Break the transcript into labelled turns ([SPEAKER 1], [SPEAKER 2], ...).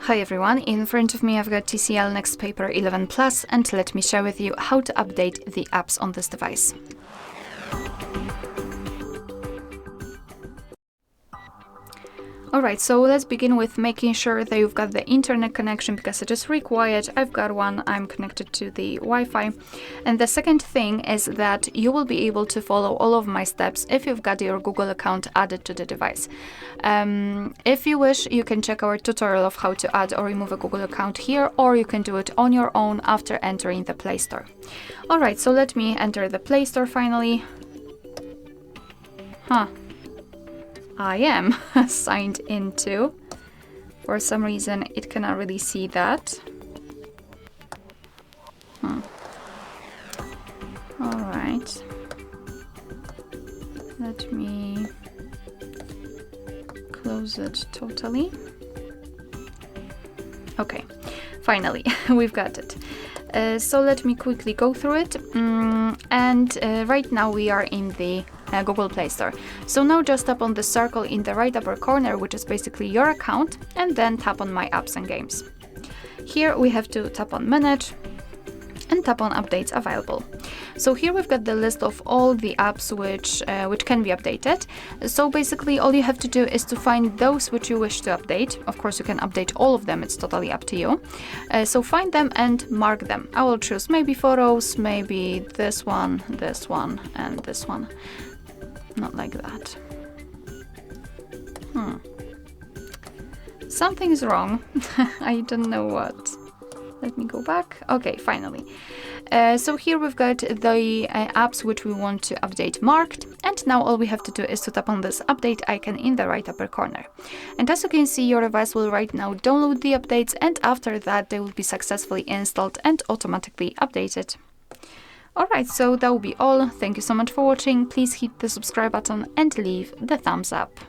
[SPEAKER 1] Hi everyone, in front of me I've got TCL NXTpaper 11 Plus, and let me share with you how to update the apps on this device. Alright, so let's begin with making sure that you've got the internet connection, because it is required. I've got one, I'm connected to the Wi-Fi. And the second thing is that you will be able to follow all of my steps if you've got your Google account added to the device. If you wish, you can check our tutorial of how to add or remove a Google account here, or you can do it on your own after entering the Play Store. Alright, so let me enter the Play Store finally. I am signed into. For some reason, it cannot really see that. Alright. Let me close it totally. Okay, finally, we've got it. So let me quickly go through it. Right now we are in the Google Play Store. So now just tap on the circle in the right upper corner, which is basically your account, and then tap on My Apps and Games. Here we have to tap on Manage and tap on Updates Available. So here we've got the list of all the apps which can be updated. So basically all you have to do is to find those which you wish to update. Of course you can update all of them, it's totally up to you. So find them and mark them. I will choose maybe photos, maybe this one, and this one. Not like that. Something is wrong. I don't know what. Let me go back. Okay, finally. So here we've got the apps which we want to update marked, and now all we have to do is to tap on this update icon in the right upper corner. And as you can see, your device will right now download the updates, and after that they will be successfully installed and automatically updated. Alright, so that will be all. Thank you so much for watching. Please hit the subscribe button and leave the thumbs up.